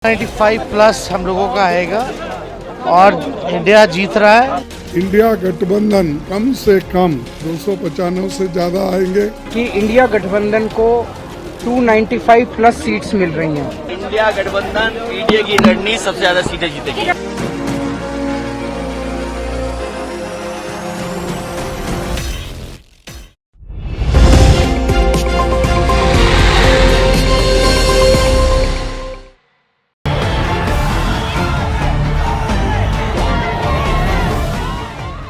95+ हम लोगों का आएगा और इंडिया जीत रहा है। इंडिया गठबंधन कम से कम 295 से ज्यादा आएंगे कि इंडिया गठबंधन को 295+ सीट्स मिल रही हैं। इंडिया गठबंधन पीडीए की लड़नी सबसे ज्यादा सीटें जीतेगी।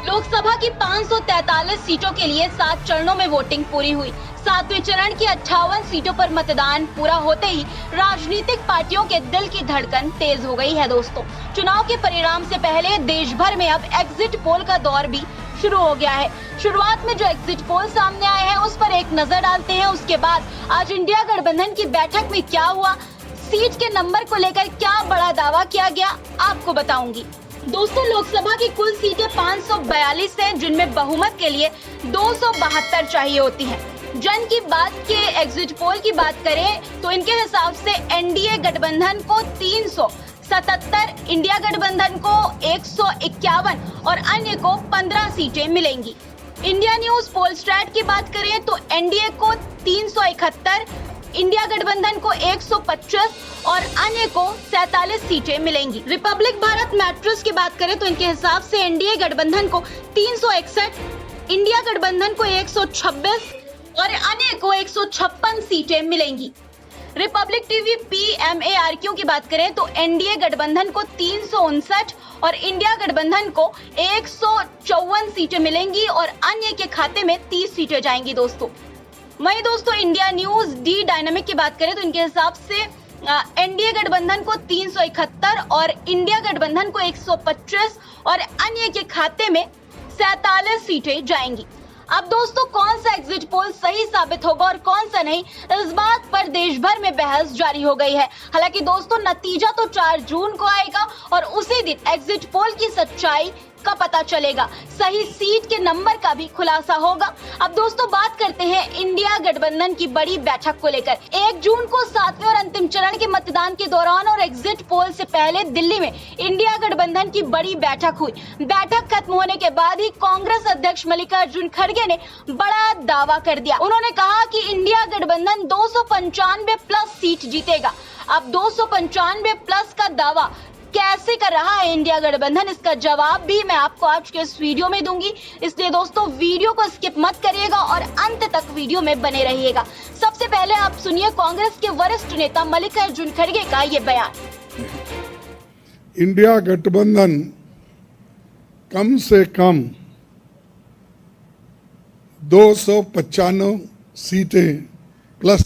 लोकसभा की 543 सीटों के लिए 7 चरणों में वोटिंग पूरी हुई। 7वें चरण की 58 सीटों पर मतदान पूरा होते ही राजनीतिक पार्टियों के दिल की धड़कन तेज हो गई है। दोस्तों, चुनाव के परिणाम से पहले देश भर में अब एग्जिट पोल का दौर भी शुरू हो गया है। शुरुआत में जो एग्जिट पोल सामने आए हैं उस पर एक नजर डालते हैं। उसके बाद आज इंडिया गठबंधन की बैठक में क्या हुआ, सीट के नंबर को लेकर क्या बड़ा दावा किया गया, आपको बताऊंगी। दोस्तों, लोकसभा की कुल सीटें 542 हैं, जिनमें बहुमत के लिए 272 चाहिए होती हैं। जन की बात के एग्जिट पोल की बात करें तो इनके हिसाब से एनडीए गठबंधन को 377, इंडिया गठबंधन को 151 और अन्य को 15 सीटें मिलेंगी। इंडिया न्यूज पोल स्ट्रैट की बात करें तो एनडीए को 371, इंडिया गठबंधन को 125 और अन्य को 47 सीटें मिलेंगी। रिपब्लिक भारत मैट्रिक्स की बात करें तो इनके हिसाब से एनडीए गठबंधन को 361, इंडिया गठबंधन को 126 और अन्य को 156 सीटें मिलेंगी। रिपब्लिक टीवी PMARQ की बात करें तो एनडीए गठबंधन को 359 और इंडिया गठबंधन को 154 सीटें मिलेंगी और अन्य के खाते में 30 सीटें जाएंगी। वहीं दोस्तों, इंडिया न्यूज डी डायनामिक की बात करें तो इनके हिसाब से एनडीए गठबंधन को 371 और इंडिया गठबंधन को 125 और अन्य के खाते में 47 सीटें जाएंगी। अब दोस्तों, कौन सा एग्जिट पोल सही साबित होगा और कौन सा नहीं, इस बात पर देश भर में बहस जारी हो गई है। हालांकि दोस्तों, नतीजा तो 4 जून को आएगा और उसी दिन एग्जिट पोल की सच्चाई का पता चलेगा, सही सीट के नंबर का भी खुलासा होगा। अब दोस्तों, बात करते हैं इंडिया गठबंधन की बड़ी बैठक को लेकर। 1 जून को 7वें और अंतिम चरण के मतदान के दौरान और एग्जिट पोल से पहले दिल्ली में इंडिया गठबंधन की बड़ी बैठक हुई। बैठक खत्म होने के बाद ही कांग्रेस अध्यक्ष मल्लिकार्जुन खड़गे ने बड़ा दावा कर दिया। उन्होंने कहा कि इंडिया गठबंधन 295+ सीट जीतेगा। अब 295+ का दावा कैसे कर रहा है इंडिया गठबंधन, इसका जवाब भी मैं आपको आज के इस वीडियो में दूंगी। इसलिए दोस्तों, वीडियो को स्किप मत करिएगा और अंत तक वीडियो में बने रहिएगा। सबसे पहले आप सुनिए कांग्रेस के वरिष्ठ नेता मल्लिकार्जुन खड़गे का ये बयान। इंडिया गठबंधन कम से कम 295 सीटें प्लस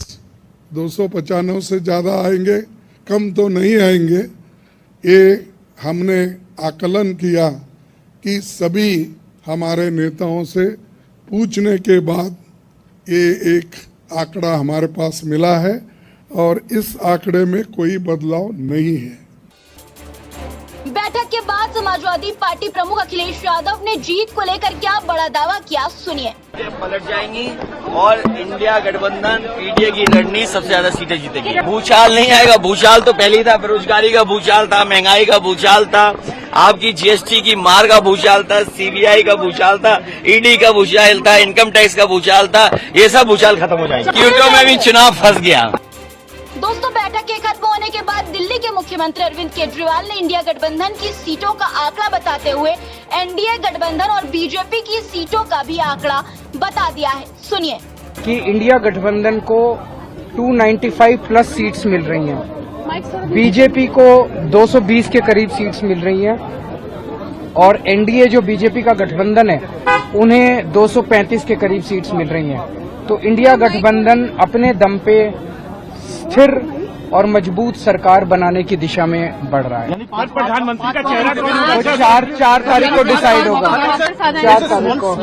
295 से ज्यादा आएंगे, कम तो नहीं आएंगे। ये हमने आकलन किया कि सभी हमारे नेताओं से पूछने के बाद ये एक आंकड़ा हमारे पास मिला है और इस आंकड़े में कोई बदलाव नहीं है। बैठक के बाद समाजवादी पार्टी प्रमुख अखिलेश यादव ने जीत को लेकर क्या बड़ा दावा किया, सुनिए। पलट जाएंगी और इंडिया गठबंधन पीडीए की लड़नी सबसे ज्यादा सीटें जीतेगी। भूचाल नहीं आएगा। भूचाल तो पहले ही था, बेरोजगारी का भूचाल था, महंगाई का भूचाल था, आपकी जीएसटी की मार का भूचाल था, सीबीआई का भूचाल था, ईडी का भूचाल था, इनकम टैक्स का भूचाल था। ये सब भूचाल खत्म हो जाएगा। क्योंकि में भी चुनाव फंस गया। दोस्तों, बैठक के खत्म होने के बाद दिल्ली के मुख्यमंत्री अरविंद केजरीवाल ने इंडिया गठबंधन की सीटों का आंकड़ा बताते हुए एनडीए गठबंधन और बीजेपी की सीटों का भी आंकड़ा बता दिया है, सुनिए। कि इंडिया गठबंधन को 295+ सीट्स मिल रही हैं, बीजेपी को 220 के करीब सीट्स मिल रही हैं और एनडीए जो बीजेपी का गठबंधन है उन्हें 235 के करीब सीट्स मिल रही हैं। तो इंडिया गठबंधन अपने दम पे स्थिर और मजबूत सरकार बनाने की दिशा में बढ़ रहा है। प्रधानमंत्री का चेहरा वो 4 तारीख को डिसाइड होगा। 4 तारीख को।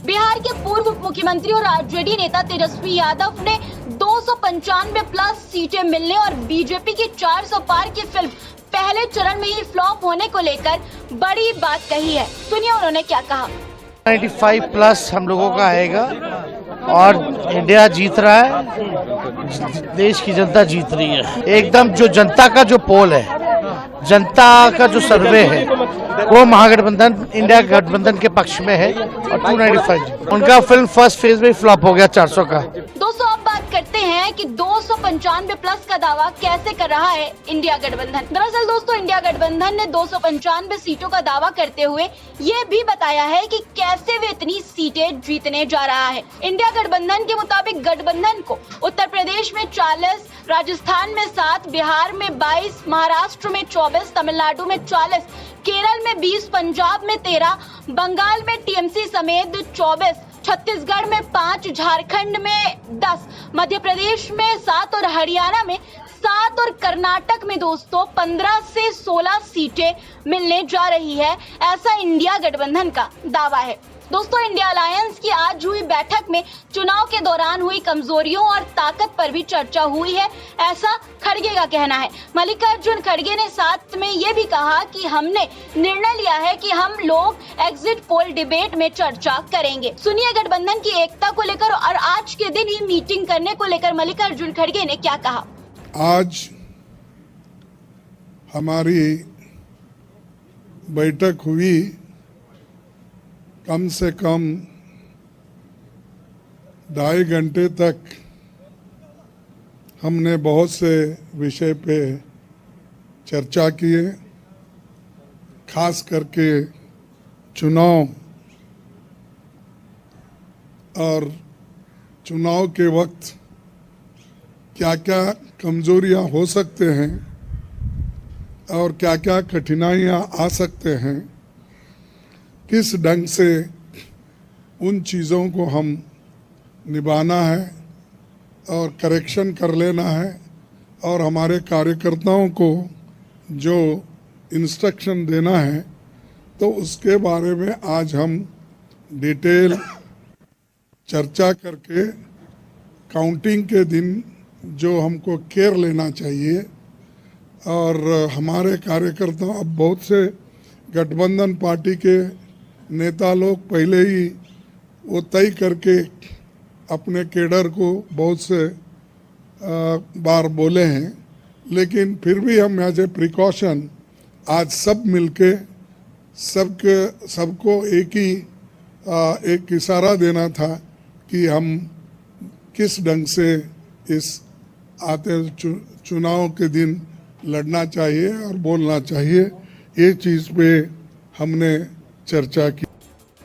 बिहार के पूर्व उप मुख्यमंत्री और आरजेडी नेता तेजस्वी यादव ने 295+ सीटें मिलने और बीजेपी की 400 पार की फिल्म पहले चरण में ही फ्लॉप होने को लेकर बड़ी बात कही है। सुनिए उन्होंने क्या कहा। 95+ हम लोगों का आएगा और इंडिया जीत रहा है, देश की जनता जीत रही है। एकदम जो जनता का जो पोल है, जनता का जो सर्वे है, वो महागठबंधन इंडिया गठबंधन के पक्ष में है और 295 उनका फिल्म फर्स्ट फेज में फ्लॉप हो गया 400 का। दोस्तों अब बात करते हैं कि 295 प्लस का दावा कैसे कर रहा है इंडिया गठबंधन। दरअसल दोस्तों इंडिया गठबंधन ने 295 सीटों का दावा करते हुए ये भी बताया है कि कैसे वे इतनी सीटें जीतने जा रहा है। इंडिया गठबंधन के मुताबिक गठबंधन को उत्तर प्रदेश में 40, राजस्थान में 7, बिहार में 22, महाराष्ट्र में 24, तमिलनाडु में 40, केरल में 20, पंजाब में 13, बंगाल में टीएमसी समेत 24, छत्तीसगढ़ में 5, झारखंड में 10, मध्य प्रदेश में 7 और हरियाणा में 7 और कर्नाटक में दोस्तों 15 से 16 सीटें मिलने जा रही है, ऐसा इंडिया गठबंधन का दावा है। दोस्तों इंडिया अलायंस की आज हुई बैठक में चुनाव के दौरान हुई कमजोरियों और ताकत पर भी चर्चा हुई है, ऐसा खड़गे का कहना है। मल्लिकार्जुन खड़गे ने साथ में ये भी कहा कि हमने निर्णय लिया है कि हम लोग एग्जिट पोल डिबेट में चर्चा करेंगे। सुनिए गठबंधन की एकता को लेकर और आज के दिन ही मीटिंग करने को लेकर मल्लिकार्जुन खड़गे ने क्या कहा। आज हमारी बैठक हुई, कम से कम 2.5 घंटे तक हमने बहुत से विषय पे चर्चा किए, खास करके चुनाव और चुनाव के वक्त क्या क्या कमजोरियां हो सकते हैं और क्या क्या कठिनाइयां आ सकते हैं, किस ढंग से उन चीज़ों को हम निभाना है और करेक्शन कर लेना है और हमारे कार्यकर्ताओं को जो इंस्ट्रक्शन देना है, तो उसके बारे में आज हम डिटेल चर्चा करके काउंटिंग के दिन जो हमको केयर लेना चाहिए और हमारे कार्यकर्ता, अब बहुत से गठबंधन पार्टी के नेता लोग पहले ही वो तय करके अपने केडर को बहुत से बार बोले हैं, लेकिन फिर भी हम एज ए प्रिकॉशन आज सब मिलके सबको एक इशारा देना था कि हम किस ढंग से इस आते चुनाव के दिन लड़ना चाहिए और बोलना चाहिए। ये चीज़ पे हमने चर्चा की।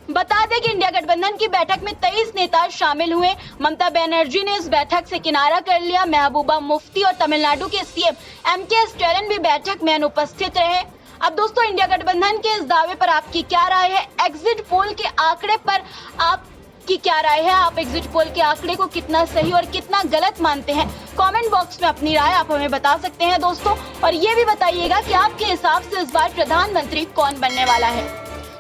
बता दें कि इंडिया गठबंधन की बैठक में 23 नेता शामिल हुए। ममता बनर्जी ने इस बैठक से किनारा कर लिया। महबूबा मुफ्ती और तमिलनाडु के सीएम एमके स्टालिन भी बैठक में अनुपस्थित रहे। अब दोस्तों इंडिया गठबंधन के इस दावे पर आपकी क्या राय है? एग्जिट पोल के आंकड़े पर आपकी क्या राय है? आप एग्जिट पोल के आंकड़े को कितना सही और कितना गलत मानते हैं? कमेंट बॉक्स में अपनी राय आप हमें बता सकते हैं दोस्तों, और ये भी बताइएगा कि आपके हिसाब से इस बार प्रधानमंत्री कौन बनने वाला है।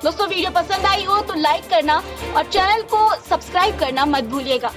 दोस्तों वीडियो पसंद आई हो तो लाइक करना और चैनल को सब्सक्राइब करना मत भूलिएगा।